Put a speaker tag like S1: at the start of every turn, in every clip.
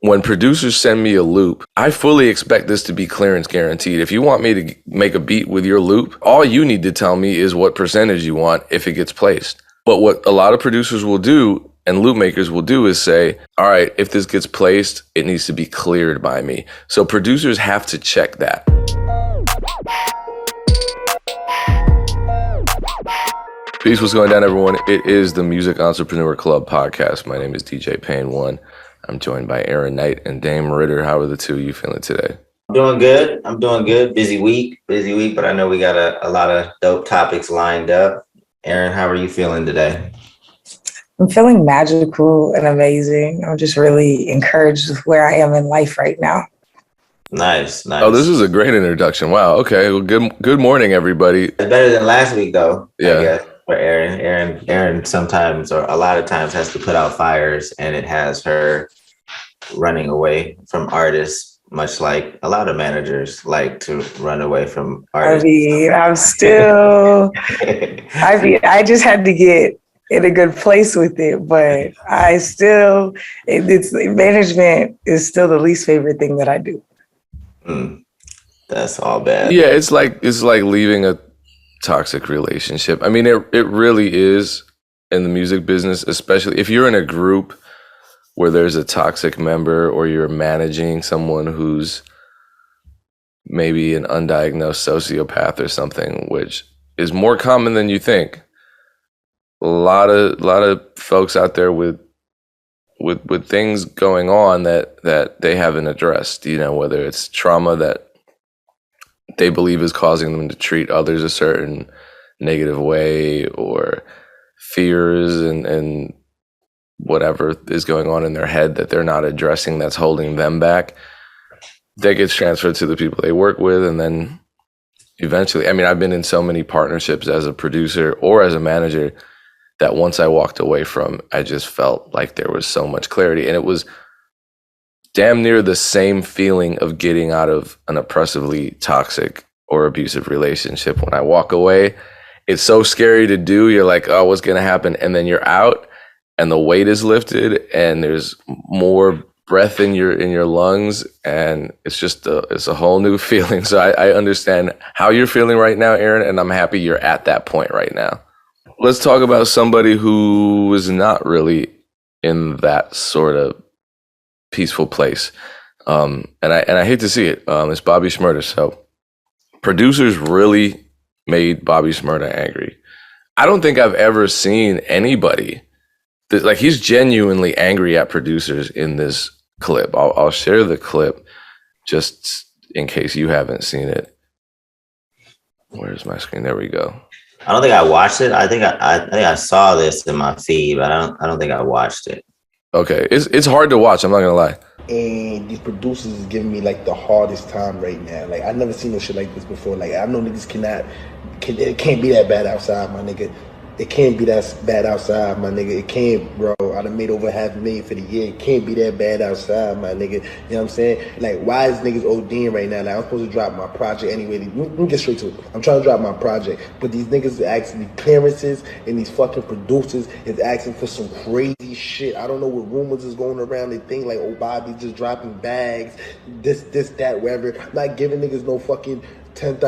S1: when producers send me a loop, I fully expect this to be clearance guaranteed. If you want me to make a beat with your loop, all you need to tell me is what percentage you want if it gets placed. But what a lot of producers will do and loop makers will do is say, all right, if this gets placed, it needs to be cleared by me. So producers have to check that. Peace, what's going down, everyone? It is the Music Entrepreneur Club podcast. My name is DJ Payne One. I'm joined by Erinn Knight and Dame Ritter. How are the two of you feeling today?
S2: I'm doing good. Busy week, but I know we got a lot of dope topics lined up. Erinn, how are you feeling today?
S3: I'm feeling magical and amazing. I'm just really encouraged with where I am in life right now.
S2: Nice.
S1: Oh, this is a great introduction. Wow. Okay. Well, good morning, everybody.
S2: It's better than last week, though.
S1: Yeah.
S2: I guess, for Erinn sometimes, or a lot of times, has to put out fires, and it has her running away from artists, much like a lot of managers like to run away from artists.
S3: I just had to get in a good place with it, but management is still the least favorite thing that I do.
S2: That's all bad.
S1: Yeah, it's like leaving a toxic relationship. I mean, it really is in the music business, especially if you're in a group where there's a toxic member or you're managing someone who's maybe an undiagnosed sociopath or something, which is more common than you think. A lot of folks out there with things going on that they haven't addressed, whether it's trauma that they believe is causing them to treat others a certain negative way, or fears and whatever is going on in their head that they're not addressing that's holding them back. That gets transferred to the people they work with, and then eventually, I mean, I've been in so many partnerships as a producer or as a manager that once I walked away from, I just felt like there was so much clarity. And it was damn near the same feeling of getting out of an oppressively toxic or abusive relationship. When I walk away, it's so scary to do. You're like, oh, what's going to happen? And then you're out and the weight is lifted and there's more breath in your lungs. And it's just it's a whole new feeling. So I understand how you're feeling right now, Erinn, and I'm happy you're at that point right now. Let's talk about somebody who is not really in that sort of peaceful place. And I hate to see it. It's Bobby Shmurda. So producers really made Bobby Shmurda angry. I don't think I've ever seen anybody that, like, he's genuinely angry at producers in this clip. I'll share the clip just in case you haven't seen it. Where's my screen? There we go.
S2: I don't think I watched it. I think I saw this in my feed, but I don't think I watched it. Okay,
S1: it's hard to watch. I'm not gonna lie.
S4: And these producers is giving me like the hardest time right now. Like, I never seen no shit like this before. Like, I know niggas it can't be that bad outside, my nigga. It can't be that bad outside, my nigga. It can't, bro. I done made over $500,000 for the year. It can't be that bad outside, my nigga. You know what I'm saying? Like, why is niggas ODing right now? Like, I'm supposed to drop my project anyway. Let me get straight to it. I'm trying to drop my project. But these niggas are asking me clearances, and these fucking producers is asking for some crazy shit. I don't know what rumors is going around. They think like, oh, Bobby's just dropping bags, this, that, whatever. I'm not giving niggas no fucking $10,000,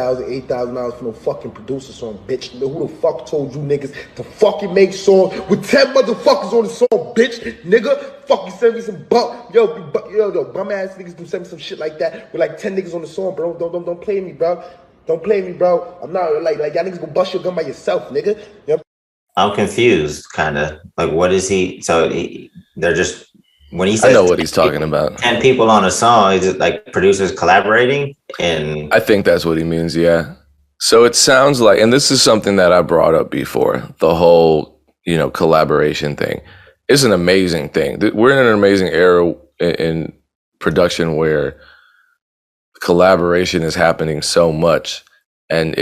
S4: $8,000 for no fucking producer song, bitch. Who the fuck told you niggas to fucking make song with 10 motherfuckers on the song, bitch? Nigga, fucking send me some yo, bum ass niggas do send me some shit like that with like 10 niggas on the song, bro. Don't play me, bro. Don't play me, bro. I'm not like y'all niggas gonna bust your gun by yourself, nigga. You know?
S2: I'm confused, kind of. Like, what is he? So they're just. When he says,
S1: I know what he's talking about.
S2: 10 people on a song, is it like producers collaborating? And
S1: I think that's what he means, yeah. So it sounds like, and this is something that I brought up before, the whole, collaboration thing. It's an amazing thing. We're in an amazing era in production where collaboration is happening so much. And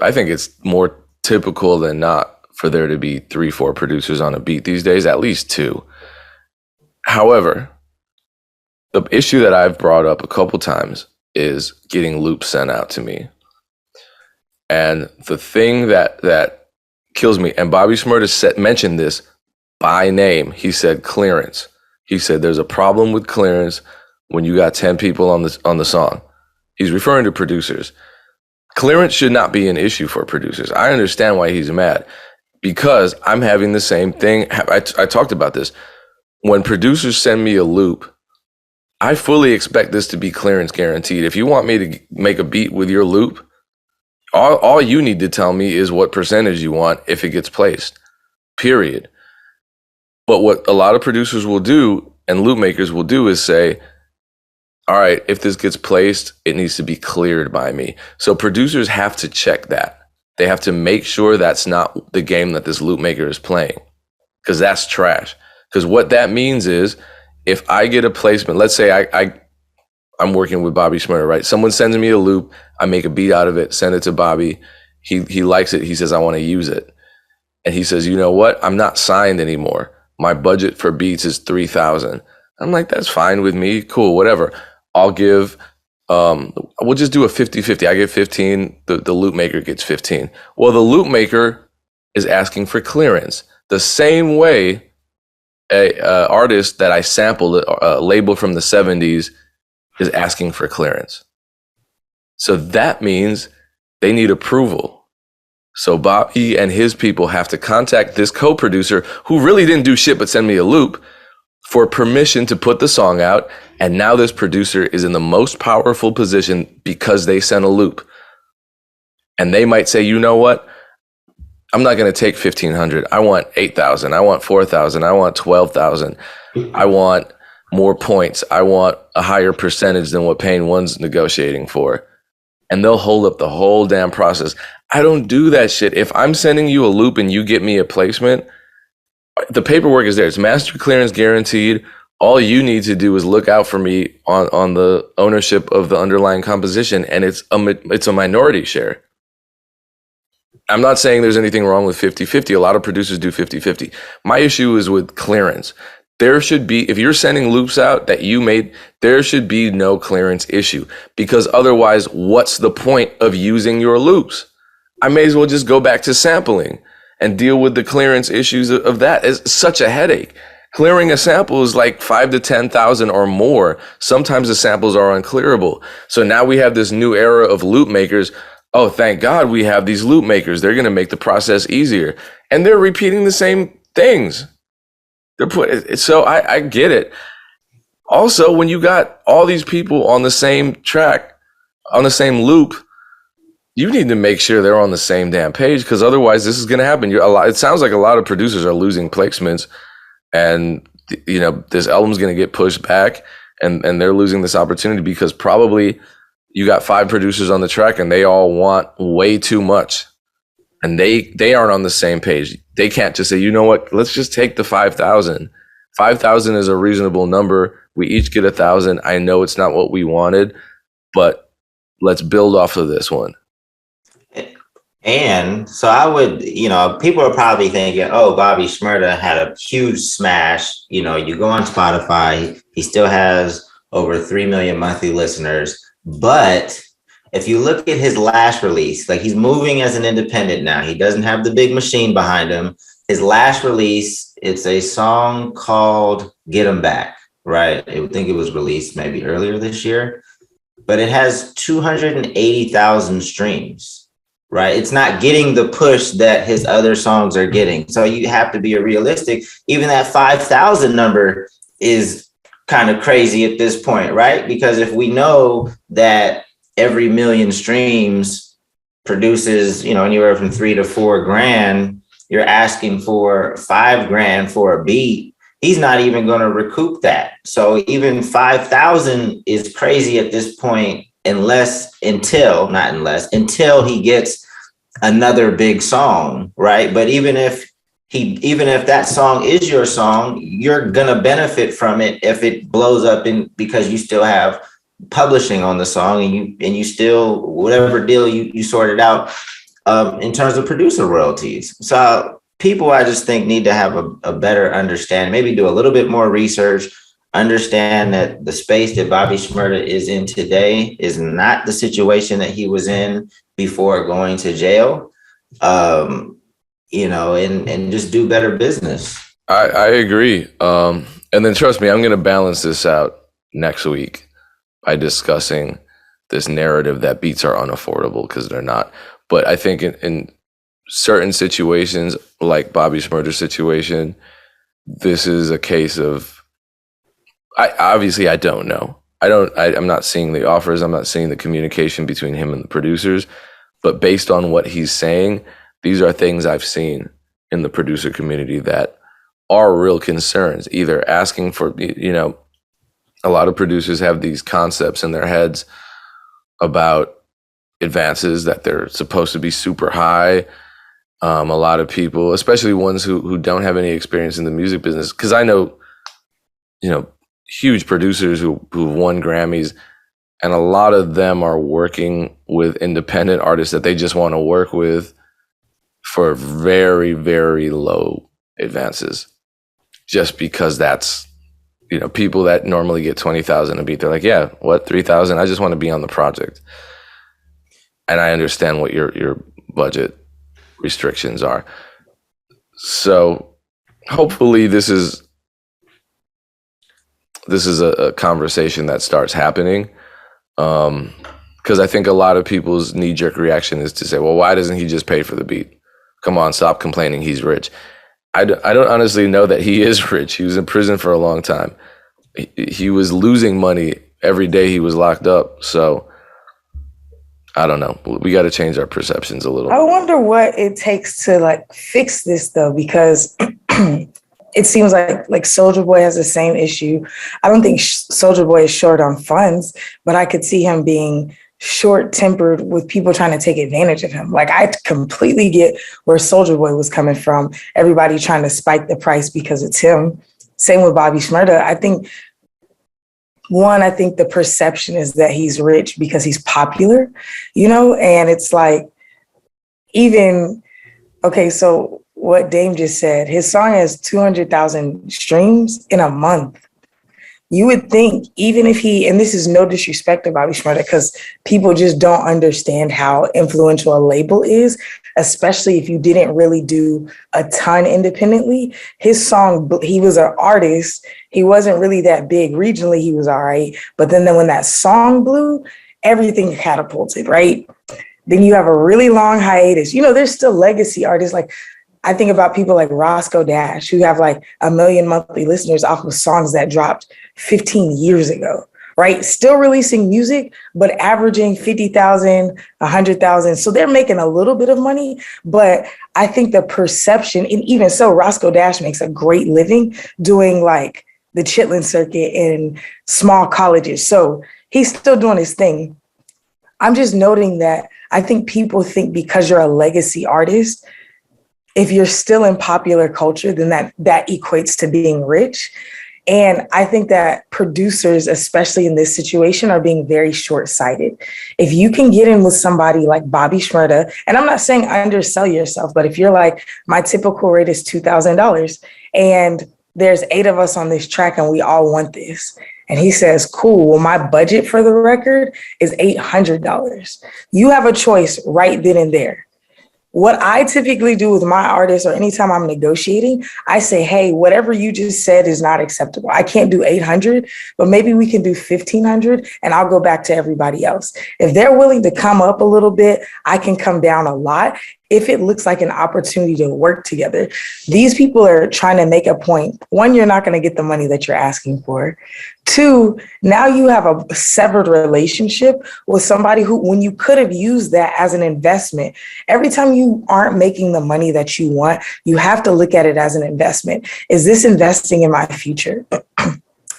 S1: I think it's more typical than not for there to be 3-4 producers on a beat these days, at least 2. However, the issue that I've brought up a couple times is getting loops sent out to me. And the thing that kills me, and Bobby Shmurda mentioned this by name. He said clearance. He said there's a problem with clearance when you got 10 people on the song. He's referring to producers. Clearance should not be an issue for producers. I understand why he's mad, because I'm having the same thing. I talked about this. When producers send me a loop, I fully expect this to be clearance guaranteed. If you want me to make a beat with your loop, all you need to tell me is what percentage you want if it gets placed, period. But what a lot of producers will do and loop makers will do is say, all right, if this gets placed, it needs to be cleared by me. So producers have to check that. They have to make sure that's not the game that this loop maker is playing, because that's trash. Because what that means is, if I get a placement, let's say I'm working with Bobby Shmurda, right? Someone sends me a loop, I make a beat out of it, send it to Bobby. He likes it. He says, I want to use it. And he says, you know what? I'm not signed anymore. My budget for beats is $3,000. I'm like, that's fine with me. Cool, whatever. I'll give, we'll just do a 50-50. I get 15, the loop maker gets 15. Well, the loop maker is asking for clearance. The same way a artist that I sampled, a label from the 70s, is asking for clearance. So that means they need approval. So Bobby and his people have to contact this co-producer, who really didn't do shit but send me a loop, for permission to put the song out. And now this producer is in the most powerful position because they sent a loop. And they might say, you know what? I'm not going to take 1,500. I want 8,000. I want 4,000. I want 12,000. I want more points. I want a higher percentage than what Payne One's negotiating for. And they'll hold up the whole damn process. I don't do that shit. If I'm sending you a loop and you get me a placement, the paperwork is there. It's master clearance guaranteed. All you need to do is look out for me on the ownership of the underlying composition, and it's a minority share. I'm not saying there's anything wrong with 50-50. A lot of producers do 50-50. My issue is with clearance. There should be, if you're sending loops out that you made, there should be no clearance issue, because otherwise, what's the point of using your loops? I may as well just go back to sampling and deal with the clearance issues of that. It's such a headache. Clearing a sample is like 5,000 to 10,000 or more. Sometimes the samples are unclearable. So now we have this new era of loop makers. Oh, thank God we have these loop makers. They're going to make the process easier. And they're repeating the same things. So I get it. Also, when you got all these people on the same track, on the same loop, you need to make sure they're on the same damn page, because otherwise this is going to happen. It sounds like a lot of producers are losing placements, and this album's going to get pushed back, and they're losing this opportunity because probably you got 5 producers on the track and they all want way too much, and they aren't on the same page. They can't just say, you know what, let's just take the 5,000. 5,000 is a reasonable number. We each get 1,000. I know it's not what we wanted, but let's build off of this one.
S2: And so I would, people are probably thinking, oh, Bobby Shmurda had a huge smash. You go on Spotify, he still has over 3 million monthly listeners. But if you look at his last release, like, he's moving as an independent now. He doesn't have the big machine behind him. His last release, it's a song called Get 'Em Back, right? I think it was released maybe earlier this year, but it has 280,000 streams. Right. It's not getting the push that his other songs are getting. So you have to be realistic. Even that 5,000 number is kind of crazy at this point, right? Because if we know that every million streams produces, anywhere from $3 to $4 grand, you're asking for $5 grand for a beat. He's not even going to recoup that. So even 5,000 is crazy at this point, until he gets another big song, right? But even if that song is your song, you're gonna benefit from it if it blows up, because you still have publishing on the song, and you still, whatever deal you sorted out in terms of producer royalties. So people, I just think, need to have a better understanding, maybe do a little bit more research. Understand that the space that Bobby Shmurda is in today is not the situation that he was in before going to jail, and just do better business.
S1: I agree. And then trust me, I'm going to balance this out next week by discussing this narrative that beats are unaffordable, because they're not. But I think in certain situations, like Bobby Shmurda's situation, this is a case of, I don't know. I'm not seeing the offers. I'm not seeing the communication between him and the producers. But based on what he's saying, these are things I've seen in the producer community that are real concerns, either asking for, a lot of producers have these concepts in their heads about advances that they're supposed to be super high. A lot of people, especially ones who don't have any experience in the music business, because I know, huge producers who've won Grammys, and a lot of them are working with independent artists that they just want to work with for very, very low advances, just because that's, people that normally get 20,000 a beat, they're like, yeah, what, 3,000? I just want to be on the project. And I understand what your budget restrictions are. So hopefully this is a conversation that starts happening. Because I think a lot of people's knee-jerk reaction is to say, well, why doesn't he just pay for the beat? Come on, stop complaining, he's rich. I don't honestly know that he is rich. He was in prison for a long time. He was losing money every day he was locked up. So I don't know. We got to change our perceptions a little.
S3: I wonder what it takes to fix this though, because it seems like Soulja Boy has the same issue. I don't think Soulja Boy is short on funds, but I could see him being short-tempered with people trying to take advantage of him. I completely get where Soulja Boy was coming from. Everybody trying to spike the price because it's him. Same with Bobby Shmurda. I think the perception is that he's rich because he's popular, and it's so what Dame just said, his song has 200,000 streams in a month. You would think, even if and this is no disrespect to Bobby Shmurda, because people just don't understand how influential a label is, especially if you didn't really do a ton independently. His song, he was an artist. He wasn't really that big. Regionally, he was all right. But then when that song blew, everything catapulted, right? Then you have a really long hiatus. There's still legacy artists. I think about people like Roscoe Dash, who have 1 million monthly listeners off of songs that dropped 15 years ago, right? Still releasing music, but averaging 50,000, 100,000. So they're making a little bit of money, but I think the perception, and even so, Roscoe Dash makes a great living doing the Chitlin circuit in small colleges. So he's still doing his thing. I'm just noting that I think people think because you're a legacy artist, if you're still in popular culture, then that equates to being rich. And I think that producers, especially in this situation, are being very short-sighted. If you can get in with somebody like Bobby Shmurda, and I'm not saying undersell yourself, but if you're my typical rate is $2,000 and there's 8 of us on this track and we all want this. And he says, cool, well, my budget for the record is $800. You have a choice right then and there. What I typically do with my artists, or anytime I'm negotiating, I say, hey, whatever you just said is not acceptable. I can't do 800, but maybe we can do 1,500 and I'll go back to everybody else. If they're willing to come up a little bit, I can come down a lot if it looks like an opportunity to work together. These people are trying to make a point. 1, you're not going to get the money that you're asking for. 2, now you have a severed relationship with somebody who, when you could have used that as an investment, every time you aren't making the money that you want, you have to look at it as an investment. Is this investing in my future?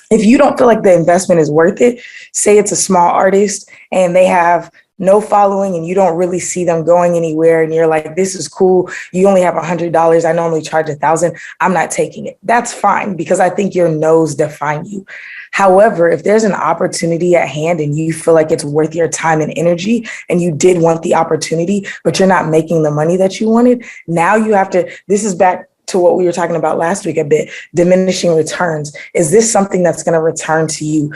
S3: If you don't feel like the investment is worth it, say it's a small artist and they have no following and you don't really see them going anywhere and you're like, this is cool, you only have $100, I normally charge 1,000, I'm not taking it. That's fine, because I think your no's define you. However, if there's an opportunity at hand and you feel like it's worth your time and energy and you did want the opportunity, but you're not making the money that you wanted, now you have to, this is back to what we were talking about last week a bit, diminishing returns. Is this something that's going to return to you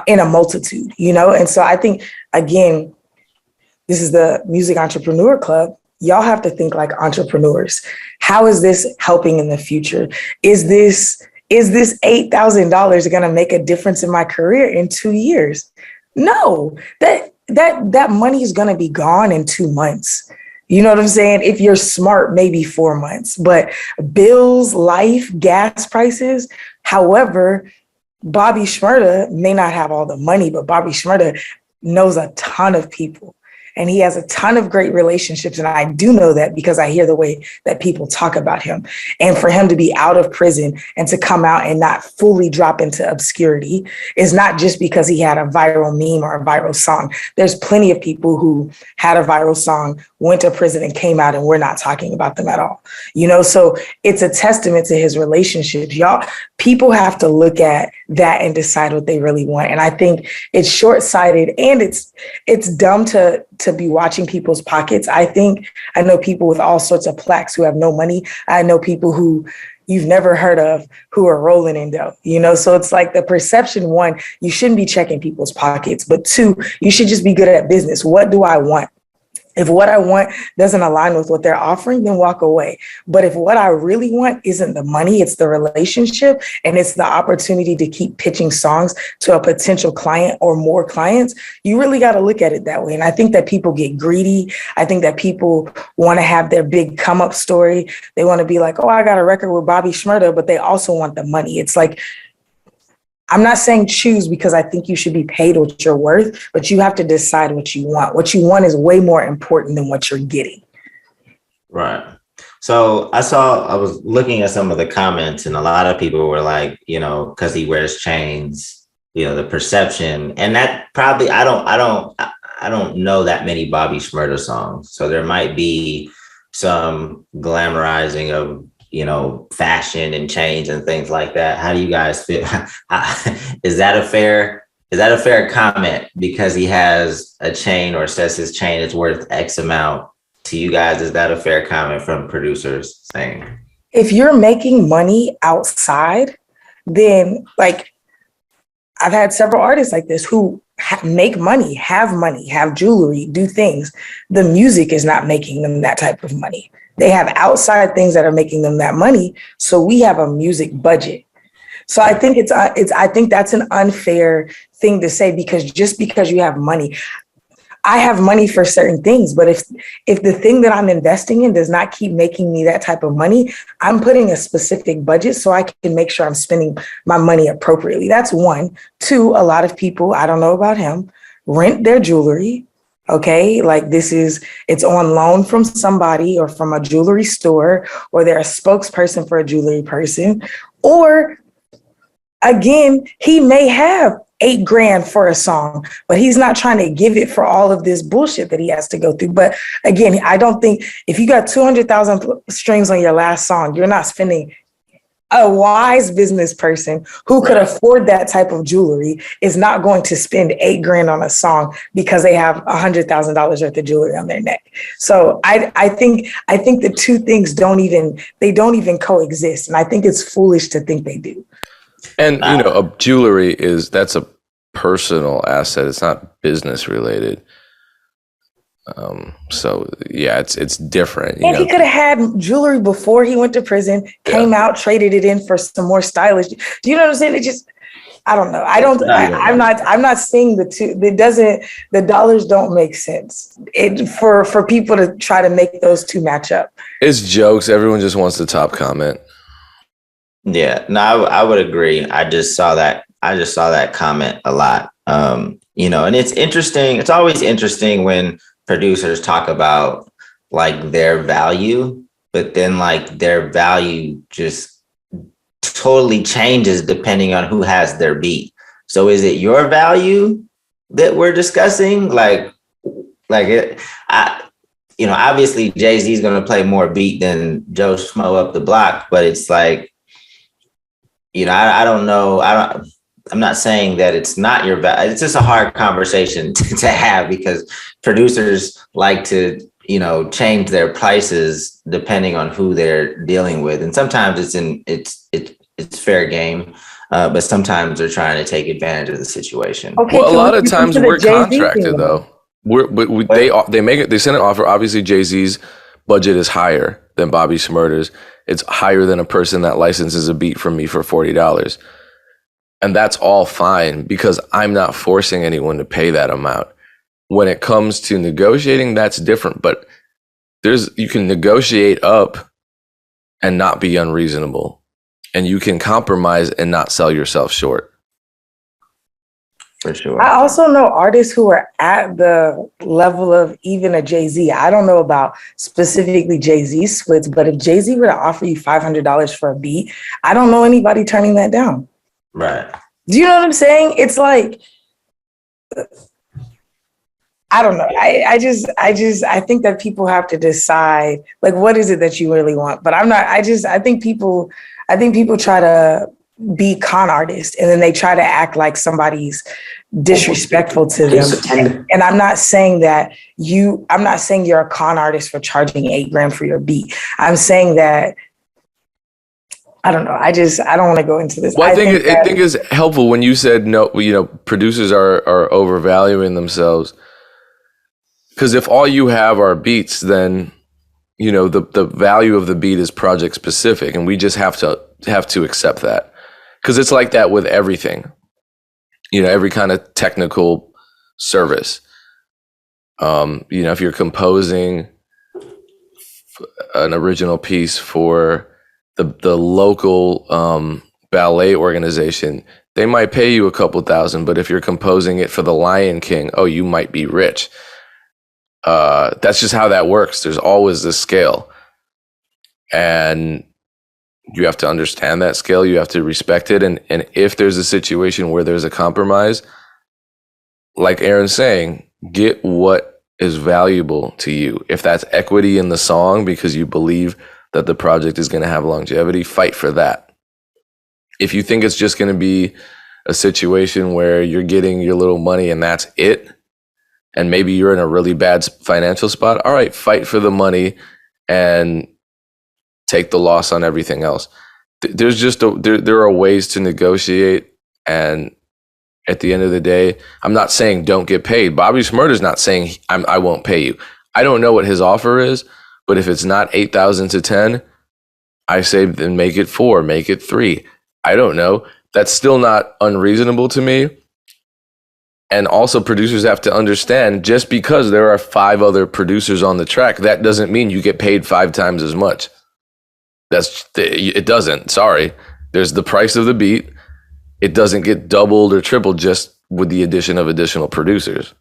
S3: in a multitude, And so I think, again, this is the Music Entrepreneur Club. Y'all have to think like entrepreneurs. How is this helping in the future? Is this is this $8,000 going to make a difference in my career in 2 years? No, that money is going to be gone in 2 months. You know what I'm saying? If you're smart, maybe 4 months, but bills, life, gas prices. However, Bobby Shmurda may not have all the money, but Bobby Shmurda knows a ton of people. And he has a ton of great relationships. And I do know that because I hear the way that people talk about him. And for him to be out of prison and to come out and not fully drop into obscurity is not just because he had a viral meme or a viral song. There's plenty of people who had a viral song, went to prison and came out, and we're not talking about them at all. You know, so it's a testament to his relationships. Y'all, people have to look at that and decide what they really want. And I think it's short-sighted and it's dumb to be watching people's pockets. I know people with all sorts of plaques who have no money. I know people who you've never heard of who are rolling in dough, you know? So it's like the perception, one, you shouldn't be checking people's pockets, but two, you should just be good at business. What do I want? If what I want doesn't align with what they're offering, then walk away. But if what I really want isn't the money, it's the relationship, and it's the opportunity to keep pitching songs to a potential client or more clients, you really got to look at it that way. And I think that people get greedy. I think that people want to have their big come up story. They want to be like, oh, I got a record with Bobby Shmurda, but they also want the money. It's like, I'm not saying choose, because I think you should be paid what you're worth, but you have to decide what you want. What you want is way more important than what you're getting.
S2: Right. So I was looking at some of the comments, and a lot of people were like, you know, because he wears chains, you know, the perception, and that probably, I don't know that many Bobby Shmurda songs. So there might be some glamorizing of, you know, fashion and chains and things like that. How do you guys feel? Is that a fair comment because he has a chain or says his chain is worth X amount to you guys? Is that a fair comment from producers saying?
S3: If you're making money outside, then like I've had several artists like this who make money, have jewelry, do things. The music is not making them that type of money. They have outside things that are making them that money. So we have a music budget. So I think I think that's an unfair thing to say, because just because you have money, I have money for certain things, but if the thing that I'm investing in does not keep making me that type of money, I'm putting a specific budget so I can make sure I'm spending my money appropriately. That's one. Two, a lot of people, I don't know about him, rent their jewelry. Okay, like it's on loan from somebody or from a jewelry store, or they're a spokesperson for a jewelry person. Or again, he may have $8,000 for a song, but he's not trying to give it for all of this bullshit that he has to go through. But again, I don't think if you got 200,000 streams on your last song, you're not spending. A wise business person who could afford that type of jewelry is not going to spend $8,000 on a song because they have $100,000 worth of jewelry on their neck. So I think the two things don't even coexist, and I think it's foolish to think they do.
S1: And you know, a jewelry that's a personal asset. It's not business related. So yeah, it's different.
S3: And he could have had jewelry before he went to prison, came out, traded it in for some more stylish. Do you know what I'm saying? It just, I don't know. I'm not seeing the two. The dollars don't make sense for people to try to make those two match up.
S1: It's jokes. Everyone just wants the top comment.
S2: Yeah, no, I would agree. I just saw that comment a lot. You know, and it's interesting. It's always interesting when producers talk about like their value, but then like their value just totally changes depending on who has their beat. So is it your value that we're discussing? Obviously Jay-Z is going to play more beat than Joe Schmo up the block, but it's like, you know, I don't know. I'm not saying that it's not your value. It's just a hard conversation to have because producers like to, you know, change their prices depending on who they're dealing with. And sometimes it's fair game, but sometimes they're trying to take advantage of the situation.
S3: Okay,
S1: well, a lot of times we're contracted though. They send an offer. Obviously Jay-Z's budget is higher than Bobby Shmurda's. It's higher than a person that licenses a beat from me for $40. And that's all fine because I'm not forcing anyone to pay that amount. When it comes to negotiating, that's different. But you can negotiate up and not be unreasonable. And you can compromise and not sell yourself short.
S2: For sure.
S3: I also know artists who are at the level of even a Jay-Z. I don't know about specifically Jay-Z splits, but if Jay-Z were to offer you $500 for a beat, I don't know anybody turning that down.
S2: Right.
S3: Do you know what I'm saying? It's like, I don't know. I think that people have to decide, like, what is it that you really want? But I think people try to be con artists and then they try to act like somebody's disrespectful to them. And I'm not saying you're a con artist for charging $8,000 for your beat. I'm saying that, I don't know. I don't want to go into this.
S1: Well, I think it's helpful when you said no, producers are overvaluing themselves. Because if all you have are beats, then, the value of the beat is project specific, and we just have to accept that. Because it's like that with everything, every kind of technical service. If you're composing an original piece for the local ballet organization, they might pay you a couple $1,000, but if you're composing it for the Lion King, you might be rich. That's just how that works. There's always this scale. And you have to understand that scale. You have to respect it. And if there's a situation where there's a compromise, like Erinn's saying, get what is valuable to you. If that's equity in the song because you believe that the project is going to have longevity, fight for that. If you think it's just going to be a situation where you're getting your little money and that's it, and maybe you're in a really bad financial spot, all right, fight for the money and take the loss on everything else. There's just there are ways to negotiate, and at the end of the day, I'm not saying don't get paid. Bobby Shmurda's not saying I won't pay you. I don't know what his offer is, but if it's not 8,000 to 10, I say then make it 4, make it 3. I don't know. That's still not unreasonable to me. And also producers have to understand, just because there are 5 other producers on the track, that doesn't mean you get paid 5 times as much. It doesn't. Sorry. There's the price of the beat. It doesn't get doubled or tripled just with the addition of additional producers.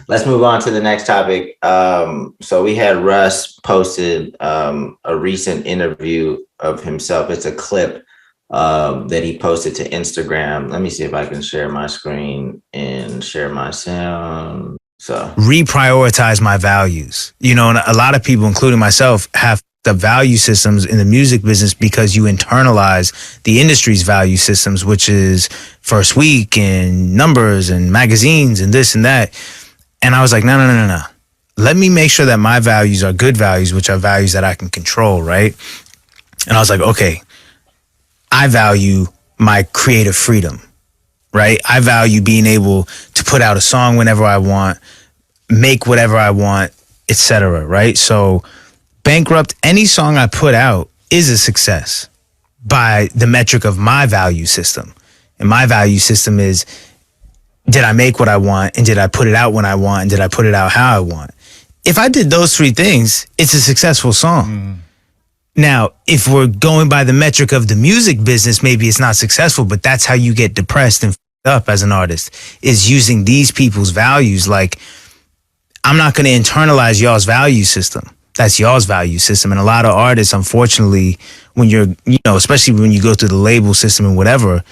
S2: Let's move on to the next topic. So we had Russ posted a recent interview of himself. It's a clip that he posted to Instagram. Let me see if I can share my screen and share my sound. So
S5: reprioritize my values. And a lot of people, including myself, have the value systems in the music business because you internalize the industry's value systems, which is first week and numbers and magazines and this and that. And I was like, no. Let me make sure that my values are good values, which are values that I can control, right? And I was like, okay, I value my creative freedom, right? I value being able to put out a song whenever I want, make whatever I want, etc., right? So Bankrupt, any song I put out is a success by the metric of my value system. And my value system is, did I make what I want, and did I put it out when I want, and did I put it out how I want? If I did those 3 things, it's a successful song. Now, if we're going by the metric of the music business, maybe it's not successful, but that's how you get depressed and up as an artist, is using these people's values. Like, I'm not going to internalize y'all's value system. That's y'all's value system. And a lot of artists, unfortunately, when you're, especially when you go through the label system and whatever,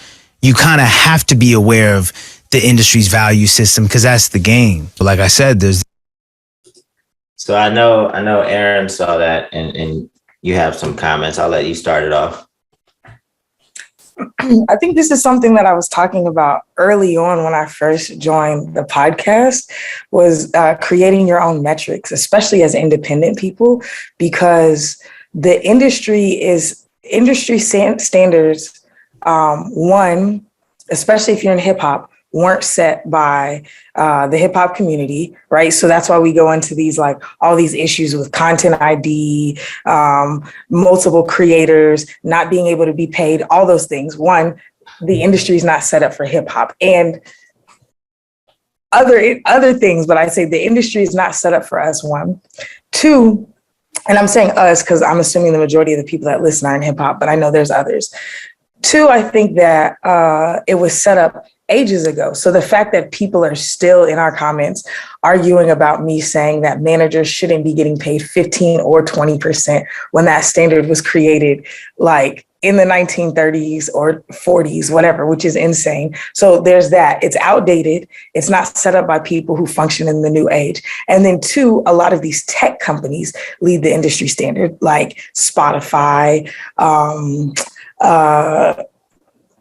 S5: you kind of have to be aware of the industry's value system because that's the game. But like I said,
S2: So I know Erinn saw that and you have some comments. I'll let you start it off.
S3: I think this is something that I was talking about early on when I first joined the podcast, was creating your own metrics, especially as independent people, because the industry standards, one, especially if you're in hip hop, weren't set by the hip hop community, right? So that's why we go into these, like, all these issues with content ID, multiple creators, not being able to be paid, all those things. One, the industry is not set up for hip hop and other things, but I say the industry is not set up for us. One, two, and I'm saying us because I'm assuming the majority of the people that listen are in hip hop, but I know there's others. Two, I think that it was set up ages ago. So the fact that people are still in our comments arguing about me saying that managers shouldn't be getting paid 15 or 20% when that standard was created, like, in the 1930s or 40s, whatever, which is insane. So there's that. It's outdated. It's not set up by people who function in the new age. And then two, a lot of these tech companies lead the industry standard, like Spotify,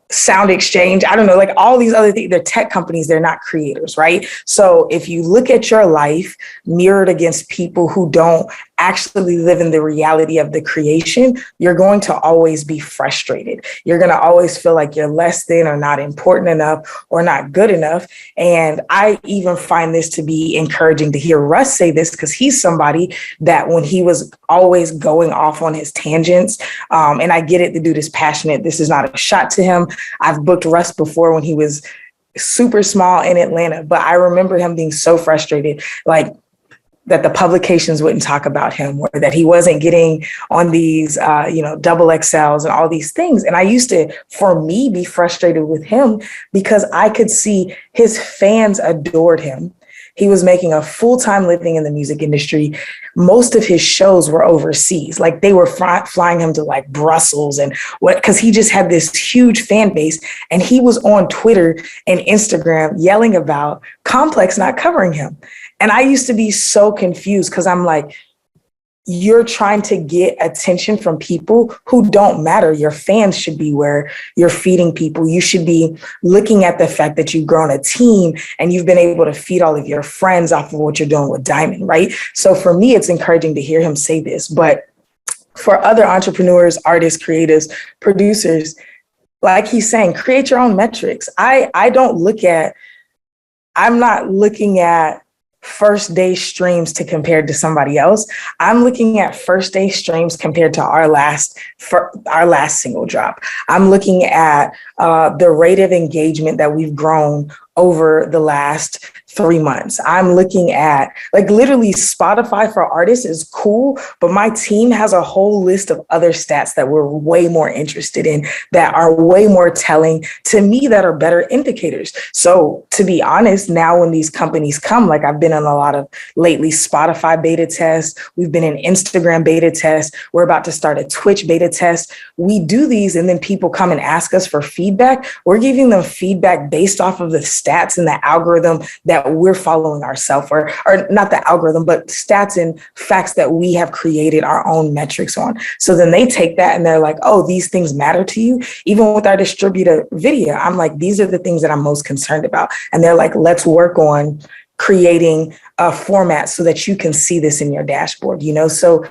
S3: Sound Exchange, I don't know, like all these other things. They're tech companies, they're not creators, right? So if you look at your life mirrored against people who don't actually live in the reality of the creation, you're going to always be frustrated. You're going to always feel like you're less than or not important enough or not good enough. And I even find this to be encouraging to hear Russ say this, because he's somebody that when he was always going off on his tangents, and I get it, the dude is passionate. This is not a shot to him. I've booked Russ before when he was super small in Atlanta, but I remember him being so frustrated, like, that the publications wouldn't talk about him, or that he wasn't getting on these, double XLs and all these things. And I used to, for me, be frustrated with him because I could see his fans adored him. He was making a full-time living in the music industry. Most of his shows were overseas. Like, they were flying him to, like, Brussels and what, because he just had this huge fan base. And he was on Twitter and Instagram yelling about Complex not covering him. And I used to be so confused because I'm like, you're trying to get attention from people who don't matter. Your fans should be where you're feeding people. You should be looking at the fact that you've grown a team and you've been able to feed all of your friends off of what you're doing with Diamond, right? So for me, it's encouraging to hear him say this. But for other entrepreneurs, artists, creatives, producers, like he's saying, create your own metrics. I'm not looking at first day streams to compare to somebody else. I'm looking at first day streams compared to our last single drop. I'm looking at the rate of engagement that we've grown over the last 3 months. I'm looking at, like, literally Spotify for artists is cool, but my team has a whole list of other stats that we're way more interested in, that are way more telling to me, that are better indicators. So to be honest, now when these companies come, like, I've been in a lot of lately Spotify beta tests. We've been in Instagram beta tests. We're about to start a Twitch beta test. We do these and then people come and ask us for feedback. We're giving them feedback based off of the stats and the algorithm that we're following ourselves, or not the algorithm, but stats and facts that we have created our own metrics on. So then they take that and they're like, oh, these things matter to you. Even with our distributor video, I'm like, these are the things that I'm most concerned about. And they're like, let's work on creating a format so that you can see this in your dashboard, So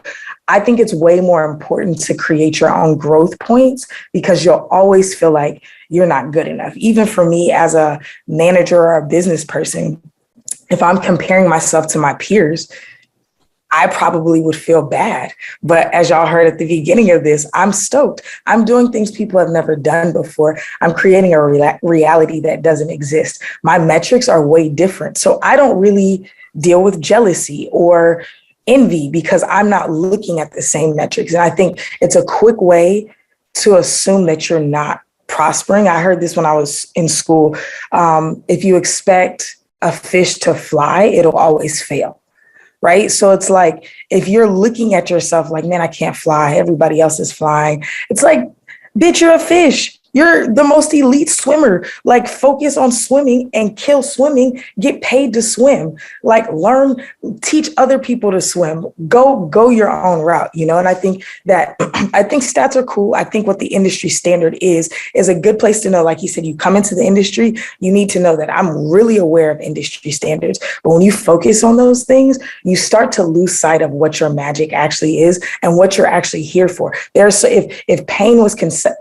S3: I think it's way more important to create your own growth points, because you'll always feel like you're not good enough. Even for me as a manager or a business person, if I'm comparing myself to my peers, I probably would feel bad. But as y'all heard at the beginning of this, I'm stoked. I'm doing things people have never done before. I'm creating a reality that doesn't exist. My metrics are way different. So I don't really deal with jealousy or envy because I'm not looking at the same metrics. And I think it's a quick way to assume that you're not prospering. I heard this when I was in school. If you expect a fish to fly, it'll always fail. Right. So it's like, if you're looking at yourself like, man, I can't fly, everybody else is flying. It's like, bitch, you're a fish. You're the most elite swimmer. Like, focus on swimming and kill swimming. Get paid to swim. Like, learn, teach other people to swim. Go your own route, And I think that stats are cool. I think what the industry standard is a good place to know. Like you said, you come into the industry, you need to know that I'm really aware of industry standards. But when you focus on those things, you start to lose sight of what your magic actually is and what you're actually here for. If Payne was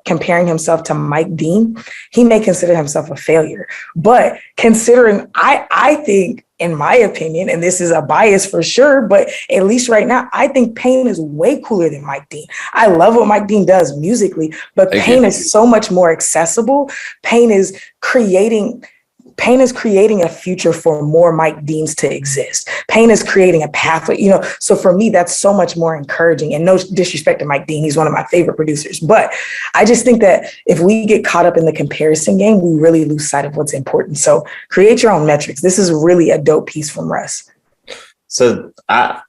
S3: comparing himself to Mike Dean, he may consider himself a failure. But considering, I think, in my opinion, and this is a bias for sure, but at least right now, I think Payne is way cooler than Mike Dean. I love what Mike Dean does musically, but Payne is so much more accessible. Payne is creating a future for more Mike Deans to exist. Payne is creating a pathway, so for me, that's so much more encouraging. And no disrespect to Mike Dean, he's one of my favorite producers. But I just think that if we get caught up in the comparison game, we really lose sight of what's important. So create your own metrics. This is really a dope piece from Russ.
S2: So I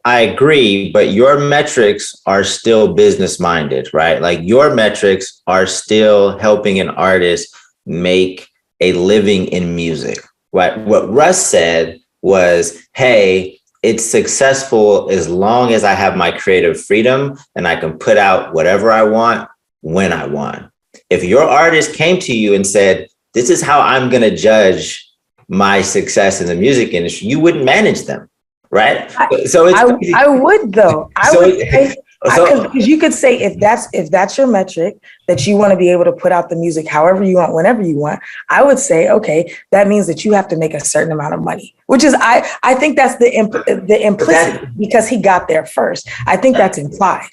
S2: agree, but your metrics are still business minded, right? Like your metrics are still helping an artist make a living in music. What Russ said was, hey, it's successful as long as I have my creative freedom and I can put out whatever I want when I want. If your artist came to you and said, this is how I'm going to judge my success in the music industry, you wouldn't manage them, right?
S3: I would, though. Because you could say if that's your metric, that you want to be able to put out the music however you want, whenever you want, I would say, okay, that means that you have to make a certain amount of money, which is, I think that's the implicit, because he got there first. I think that's implied.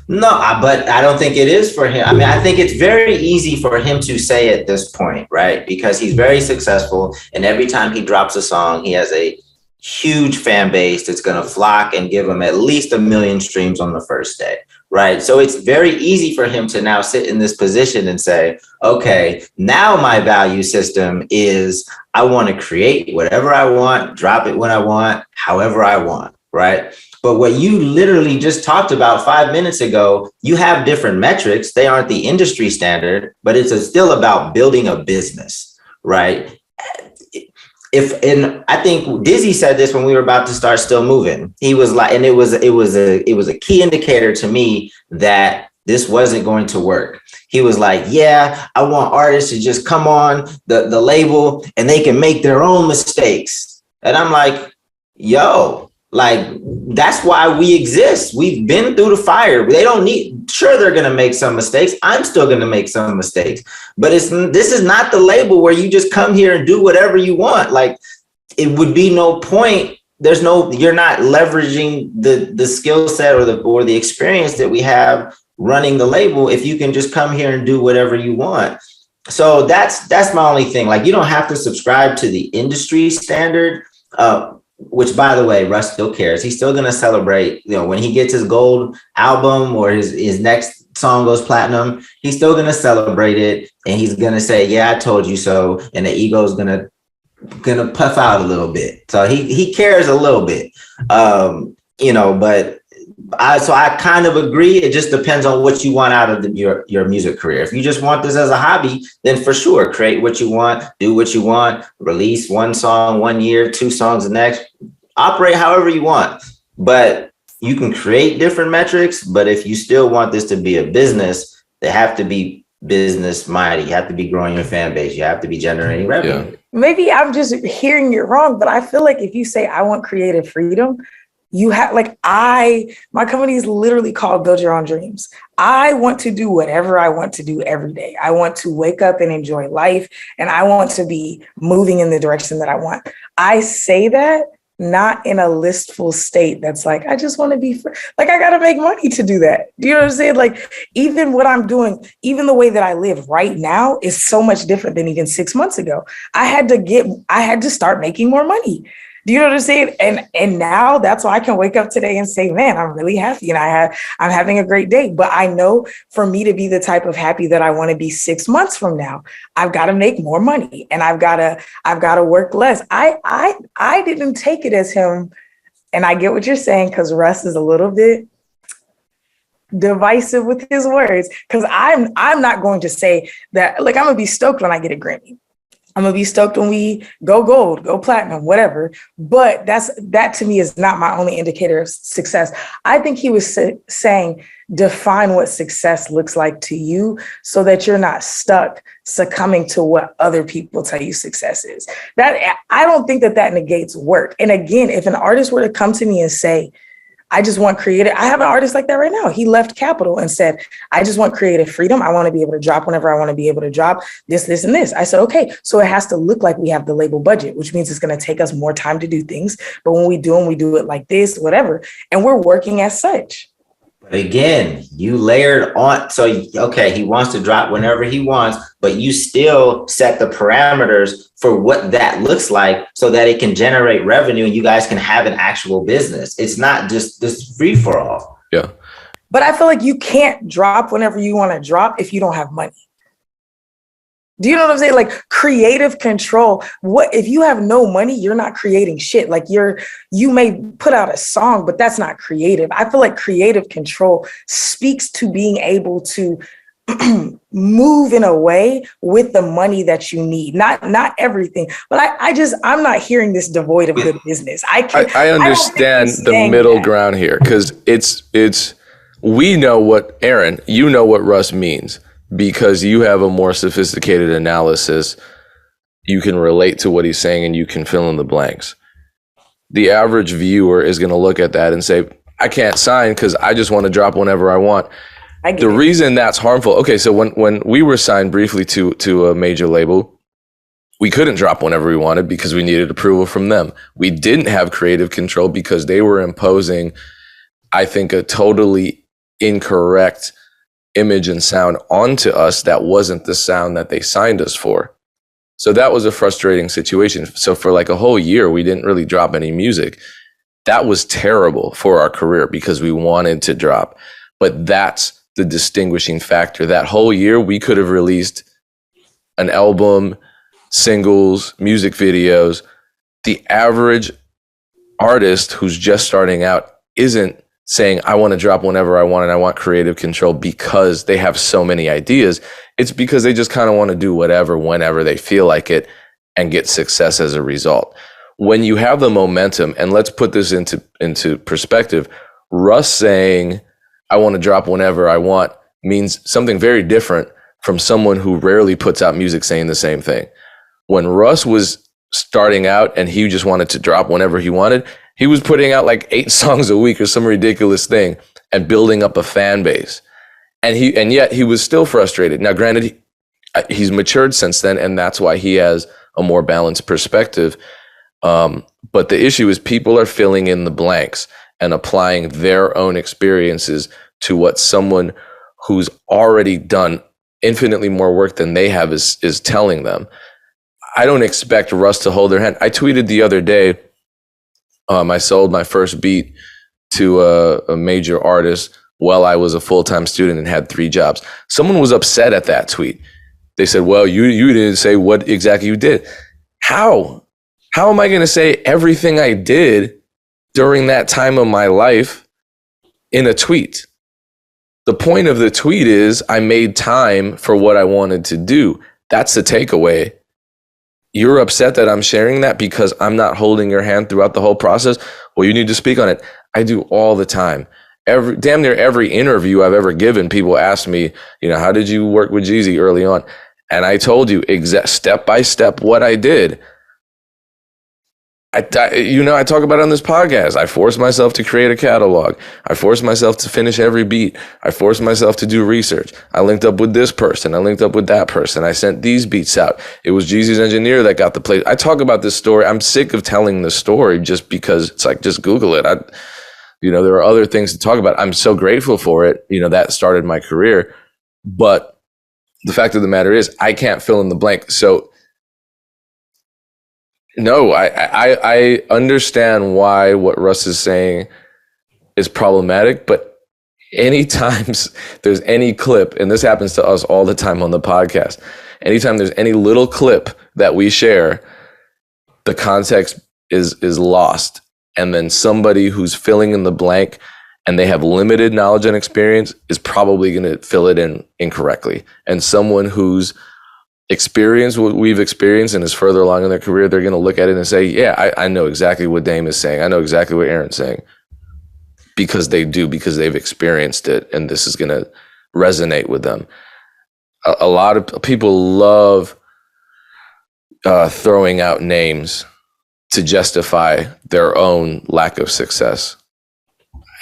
S2: No, but I don't think it is for him. I mean, I think it's very easy for him to say at this point, right? Because he's very successful, and every time he drops a song, he has a huge fan base that's going to flock and give him at least 1 million streams on the first day, right? So it's very easy for him to now sit in this position and say, okay, now my value system is I want to create whatever I want, drop it when I want, however I want, right? But what you literally just talked about 5 minutes ago, you have different metrics. They aren't the industry standard, but it's still about building a business, right? I think Dizzy said this when we were about to start Still Moving. He was like, and it was a key indicator to me that this wasn't going to work. He was like, yeah, I want artists to just come on the label and they can make their own mistakes. And I'm like, yo, like, that's why we exist. We've been through the fire. They don't need, sure, they're going to make some mistakes. I'm still going to make some mistakes, but this is not the label where you just come here and do whatever you want. Like, it would be no point. You're not leveraging the skill set or the experience that we have running the label if you can just come here and do whatever you want. So that's my only thing. Like, you don't have to subscribe to the industry standard, which, by the way, Russ still cares. He's still going to celebrate, when he gets his gold album or his next song goes platinum, he's still going to celebrate it. And he's going to say, yeah, I told you so. And the ego is going to puff out a little bit. So he cares a little bit, but I kind of agree. It just depends on what you want out of your music career. If you just want this as a hobby, then for sure, create what you want, do what you want, release one song 1 year, 2 songs the next, operate however you want. But you can create different metrics. But if you still want this to be a business, they have to be business minded. You have to be growing your fan base. You have to be generating revenue.
S1: Yeah.
S3: Maybe I'm just hearing it wrong, but I feel like if you say I want creative freedom, you have, my company is literally called Build Your Own Dreams. I want to do whatever I want to do every day. I want to wake up and enjoy life, and I want to be moving in the direction that I want. I say that not in a listful state that's like, I just want to be free. Like, I got to make money to do that. Do you know what I'm saying? Like, even what I'm doing, even the way that I live right now is so much different than even 6 months ago. I had to start making more money. Do you know what I'm saying? And now that's why I can wake up today and say, man, I'm really happy and I'm having a great day. But I know for me to be the type of happy that I want to be 6 months from now, I've got to make more money and I've got to work less. I didn't take it as him. And I get what you're saying, because Russ is a little bit divisive with his words, because I'm not going to say that, like, I'm going to be stoked when I get a Grammy. I'm going to be stoked when we go gold, go platinum, whatever. But that to me is not my only indicator of success. I think he was saying, define what success looks like to you so that you're not stuck succumbing to what other people tell you success is. That, I don't think that negates work. And again, if an artist were to come to me and say, I just want creative. I have an artist like that right now. He left Capitol and said, I just want creative freedom. I want to be able to drop whenever I want to be able to drop this, and this. I said, okay, so it has to look like we have the label budget, which means it's going to take us more time to do things. But when we do them, we do it like this, whatever. And we're working as such.
S2: But again, you layered on. So, okay, he wants to drop whenever he wants, but you still set the parameters for what that looks like so that it can generate revenue and you guys can have an actual business. It's not just this free for all.
S1: Yeah.
S3: But I feel like you can't drop whenever you want to drop if you don't have money. Do you know what I'm saying? Like creative control. What if you have no money, you're not creating shit. Like you may put out a song, but that's not creative. I feel like creative control speaks to being able to move in a way with the money that you need. Not everything, but I'm not hearing this devoid of good business. I
S1: understand the middle ground here because it's we know what Erinn, you know what Russ means. Because you have a more sophisticated analysis, you can relate to what he's saying and you can fill in the blanks. The average viewer is going to look at that and say, I can't sign because I just want to drop whenever I want. The reason that's harmful, okay, so when we were signed briefly to a major label, we couldn't drop whenever we wanted because we needed approval from them. We didn't have creative control because they were imposing, I think, a totally incorrect image and sound onto us that wasn't the sound that they signed us for. So that was a frustrating situation. So for like a whole year, we didn't really drop any music. That was terrible for our career because we wanted to drop. But that's the distinguishing factor. That whole year, we could have released an album, singles, music videos. The average artist who's just starting out isn't saying, I want to drop whenever I want and I want creative control because they have so many ideas. It's because they just kind of want to do whatever, whenever they feel like it and get success as a result. When you have the momentum, and let's put this into perspective, Russ saying, I want to drop whenever I want means something very different from someone who rarely puts out music saying the same thing. When Russ was starting out and he just wanted to drop whenever he wanted, he was putting out like 8 songs a week or some ridiculous thing and building up a fan base. And yet he was still frustrated. Now, granted, he's matured since then, and that's why he has a more balanced perspective. But the issue is people are filling in the blanks and applying their own experiences to what someone who's already done infinitely more work than they have is telling them. I don't expect Russ to hold their hand. I tweeted the other day, I sold my first beat to a major artist while I was a full-time student and had 3 jobs. Someone was upset at that tweet. They said, well, you didn't say what exactly you did. How am I going to say everything I did during that time of my life in a tweet? The point of the tweet is I made time for what I wanted to do. That's the takeaway. You're upset that I'm sharing that because I'm not holding your hand throughout the whole process. Well, you need to speak on it. I do all the time. Damn near every interview I've ever given, people ask me, how did you work with Jeezy early on? And I told you step by step what I did. I talk about it on this podcast. I forced myself to create a catalog. I forced myself to finish every beat. I forced myself to do research. I linked up with this person. I linked up with that person. I sent these beats out. It was Jeezy's engineer that got the play. I talk about this story. I'm sick of telling the story just because it's like, just Google it. There are other things to talk about. I'm so grateful for it. That started my career. But the fact of the matter is I can't fill in the blank. So no, I understand why what Russ is saying is problematic, but anytime there's any clip, and this happens to us all the time on the podcast, anytime there's any little clip that we share, the context is lost. And then somebody who's filling in the blank and they have limited knowledge and experience is probably going to fill it in incorrectly. And someone who's experienced what we've experienced and is further along in their career, they're going to look at it and say, yeah, I know exactly what Dame is saying. I know exactly what Erinn's saying, because they've experienced it, and this is going to resonate with them. A lot of people love throwing out names to justify their own lack of success.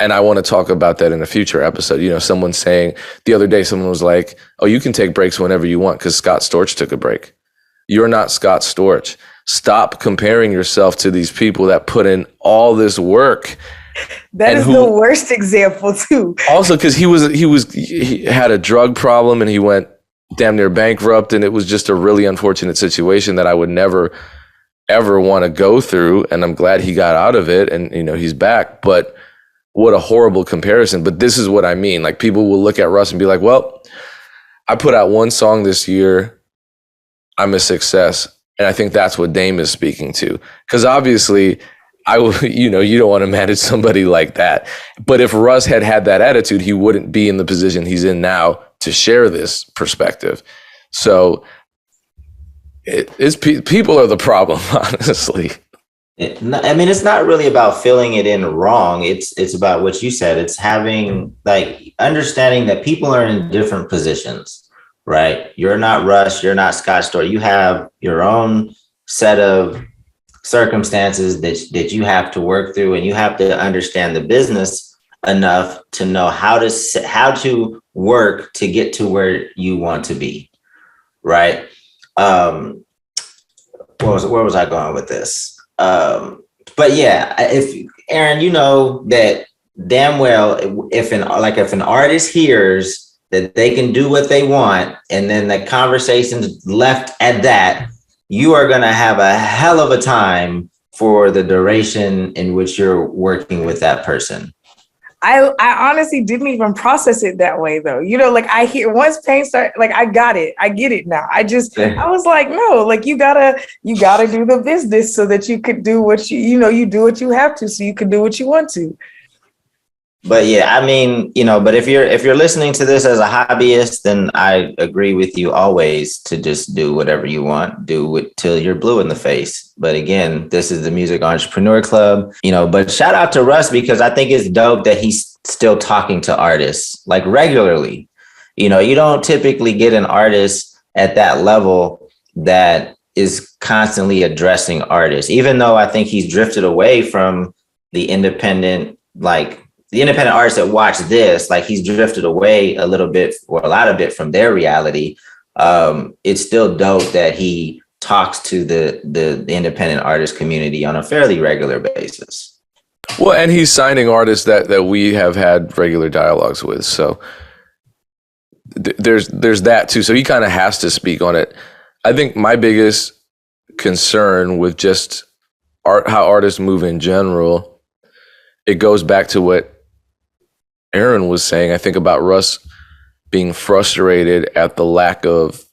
S1: and I want to talk about that in a future episode. You know, someone saying the other day, someone was like, oh, you can take breaks whenever you want because Scott Storch took a break. You're not Scott Storch. Stop comparing yourself to these people that put in all this work.
S3: That is the worst example too.
S1: Also, because he had a drug problem and he went damn near bankrupt, and it was just a really unfortunate situation that I would never ever want to go through. And I'm glad he got out of it, and you know, he's back. But what a horrible comparison. But this is what I mean. Like, people will look at Russ and be like, well, I put out one song this year. I'm a success. And I think that's what Dame is speaking to. Because obviously, you don't want to manage somebody like that. But if Russ had had that attitude, he wouldn't be in the position he's in now to share this perspective. So people are the problem, honestly.
S2: I mean, it's not really about filling it in wrong. It's about what you said. It's having, like, understanding that people are in different positions, right? You're not Russ. You're not Scott Storch. You have your own set of circumstances that you have to work through, and you have to understand the business enough to know how to work to get to where you want to be, right? Where was I going with this? But yeah, if Erinn, you know that damn well, if an artist hears that they can do what they want, and then the conversation's left at that, you are going to have a hell of a time for the duration in which you're working with that person.
S3: I honestly didn't even process it that way though. You know, like, I hear once pain start, like, I got it. I get it now. I was like, no, like, you gotta do the business so that you could do what you do what you have to, so you can do what you want to.
S2: But yeah, I mean, but if you're listening to this as a hobbyist, then I agree with you always to just do whatever you want, do it till you're blue in the face. But again, this is the Music Entrepreneur Club, but shout out to Russ, because I think it's dope that he's still talking to artists, like, regularly. You don't typically get an artist at that level that is constantly addressing artists, even though I think he's drifted away from the independent artists that watch this. Like, he's drifted away a little bit, or a lot of it, from their reality. It's still dope that he talks to the independent artist community on a fairly regular basis.
S1: Well, and he's signing artists that we have had regular dialogues with. So there's that too. So he kind of has to speak on it. I think my biggest concern with just how artists move in general, it goes back to what Erinn was saying, I think, about Russ being frustrated at the lack of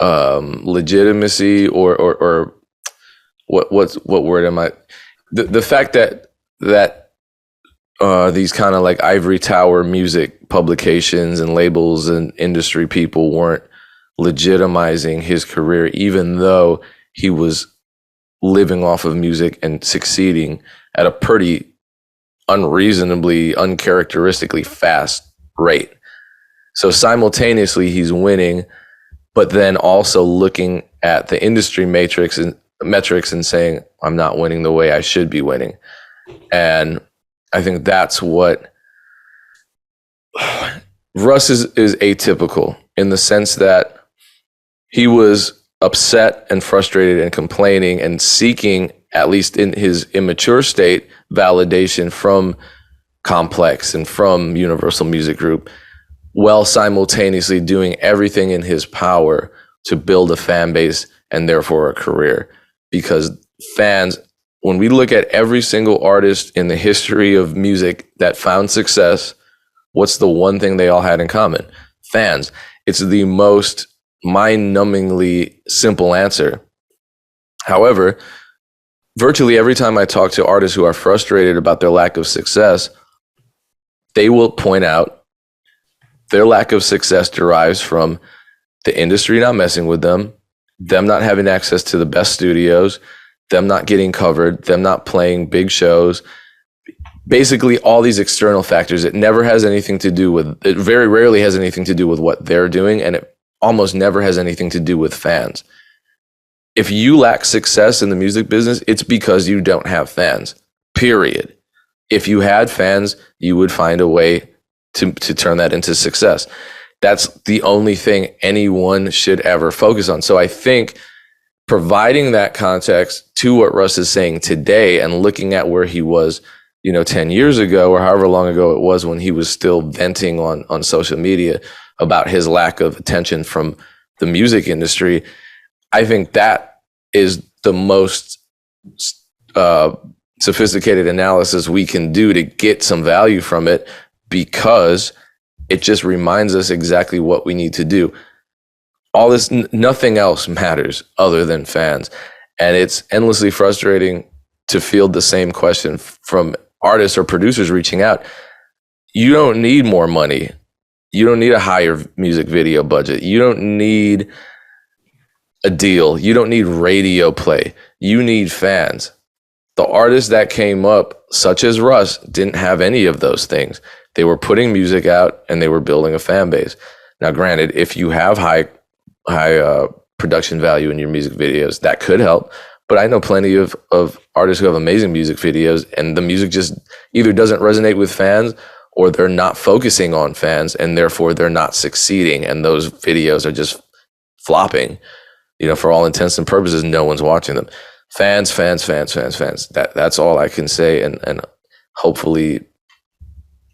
S1: legitimacy or what word am I? The fact that these kind of like ivory tower music publications and labels and industry people weren't legitimizing his career, even though he was living off of music and succeeding at a pretty unreasonably, uncharacteristically fast rate. So simultaneously he's winning, but then also looking at the industry metrics and saying, I'm not winning the way I should be winning. And I think that's what Russ is atypical, in the sense that he was upset and frustrated and complaining and seeking, at least in his immature state, validation from Complex and from Universal Music Group, while simultaneously doing everything in his power to build a fan base and therefore a career. Because fans, when we look at every single artist in the history of music that found success, what's the one thing they all had in common? Fans. It's the most mind-numbingly simple answer. However, virtually every time I talk to artists who are frustrated about their lack of success, they will point out their lack of success derives from the industry not messing with them not having access to the best studios, them not getting covered, them not playing big shows. Basically, all these external factors. It never has anything to do with, it very rarely has anything to do with what they're doing, and it almost never has anything to do with fans. If you lack success in the music business, it's because you don't have fans, period. if you had fans, you would find a way to turn that into success. That's the only thing anyone should ever focus on. So I think providing that context to what Russ is saying today and looking at where he was, 10 years ago or however long ago it was when he was still venting on social media about his lack of attention from the music industry, I think that is the most sophisticated analysis we can do to get some value from it, because it just reminds us exactly what we need to do. All this, nothing else matters other than fans. And it's endlessly frustrating to field the same question from artists or producers reaching out. You don't need more money. You don't need a higher music video budget. You don't need a deal. You don't need radio play. You need fans. The artists that came up, such as Russ, didn't have any of those things. They were putting music out and they were building a fan base. Now, granted, if you have high production value in your music videos, that could help. But I know plenty of artists who have amazing music videos, and the music just either doesn't resonate with fans, or they're not focusing on fans, and therefore they're not succeeding. And those videos are just flopping. For all intents and purposes, no one's watching them. Fans. That's all I can say. And hopefully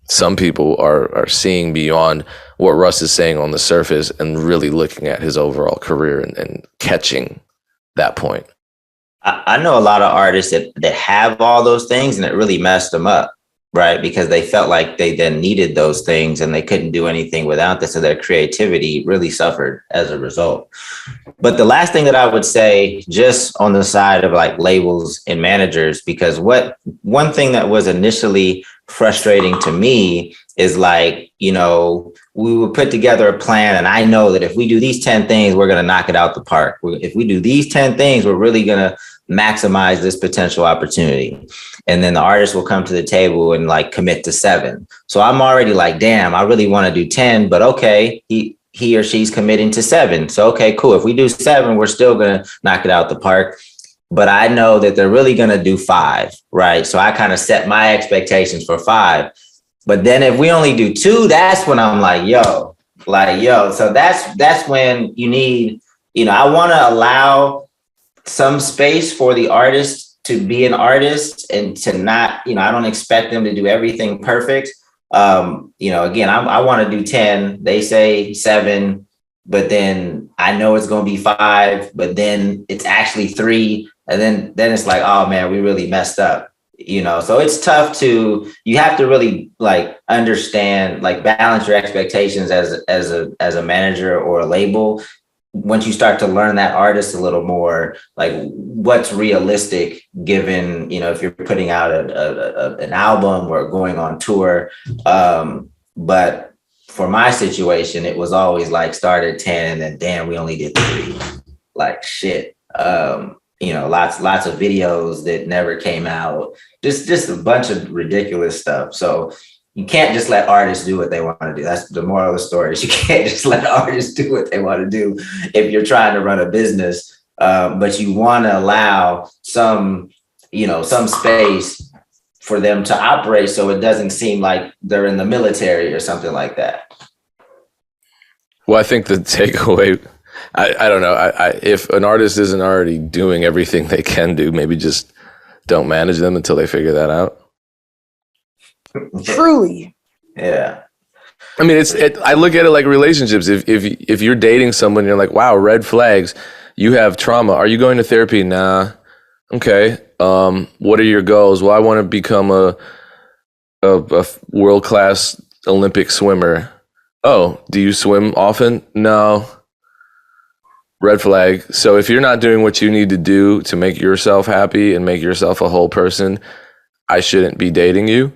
S1: some people are seeing beyond what Russ is saying on the surface and really looking at his overall career and catching that point.
S2: I know a lot of artists that have all those things, and it really messed them up, right? Because they felt like they then needed those things and they couldn't do anything without this. So their creativity really suffered as a result. But the last thing that I would say, just on the side of like labels and managers, because one thing that was initially frustrating to me is like, we would put together a plan, and I know that if we do these 10 things, we're going to knock it out the park. If we do these 10 things, we're really going to maximize this potential opportunity. And then the artist will come to the table and like commit to 7. So I'm already like, damn, I really want to do 10, but okay, he or she's committing to 7. So, okay, cool. If we do 7, we're still going to knock it out the park. But I know that they're really going to do 5, right? So I kind of set my expectations for 5. But then if we only do 2, that's when I'm like, yo. So that's when you need, I want to allow some space for the artist to be an artist and to not, I don't expect them to do everything perfect. Again, I want to do 10, they say 7, but then I know it's going to be 5, but then it's actually 3. And then it's like, oh man, we really messed up, so it's tough you have to really like understand, like balance your expectations as a manager or a label. Once you start to learn that artist a little more, like what's realistic given, if you're putting out an album or going on tour. But for my situation, it was always like start at 10 and then damn, we only did 3. Like shit. Lots of videos that never came out, just a bunch of ridiculous stuff. So you can't just let artists do what they want to do. That's the moral of the story. Is you can't just let artists do what they want to do if you're trying to run a business. But you want to allow some space for them to operate, so it doesn't seem like they're in the military or something like that.
S1: Well, I think the takeaway, I don't know. If an artist isn't already doing everything they can do, maybe just don't manage them until they figure that out.
S3: Truly.
S2: Yeah.
S1: I mean, I look at it like relationships. If you're dating someone, you're like, wow, red flags. You have trauma. Are you going to therapy? Nah. Okay. What are your goals? Well, I want to become a world-class Olympic swimmer. Oh, do you swim often? No. Red flag. So if you're not doing what you need to do to make yourself happy and make yourself a whole person, I shouldn't be dating you.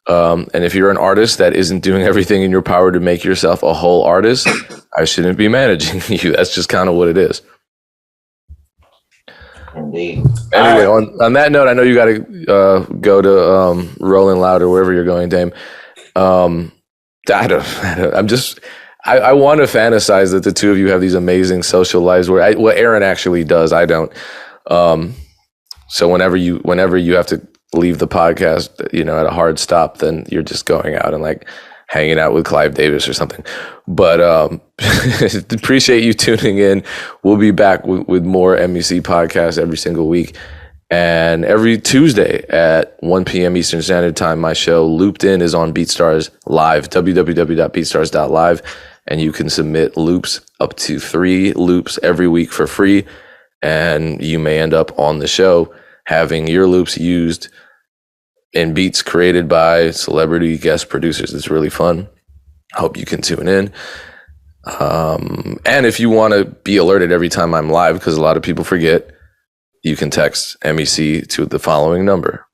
S1: And if you're an artist that isn't doing everything in your power to make yourself a whole artist, I shouldn't be managing you. That's just kind of what it is.
S2: Indeed.
S1: Anyway, on that note, I know you got to go to Rolling Loud or wherever you're going, Dame. I want to fantasize that the two of you have these amazing social lives where Erinn actually does. I don't. So whenever you have to leave the podcast, you know, at a hard stop, then you're just going out and like hanging out with Clive Davis or something. But appreciate you tuning in. We'll be back with more MEC podcasts every single week. And every Tuesday at 1 p.m. Eastern Standard Time, my show Looped In is on BeatStars Live, www.beatstars.live. And you can submit loops, up to 3 loops every week for free. And you may end up on the show having your loops used in beats created by celebrity guest producers. It's really fun. I hope you can tune in. And if you want to be alerted every time I'm live, because a lot of people forget, you can text MEC to the following number.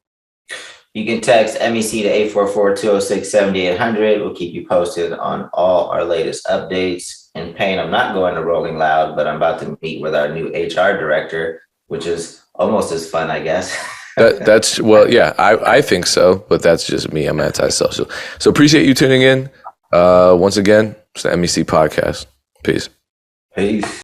S2: You can text MEC to 844-206-7800. We'll keep you posted on all our latest updates. In Pain, I'm not going to Rolling Loud, but I'm about to meet with our new HR director, which is almost as fun, I guess.
S1: That's well, yeah, I think so, but that's just me. I'm antisocial. So appreciate you tuning in. Once again, it's the MEC podcast. Peace.
S2: Peace.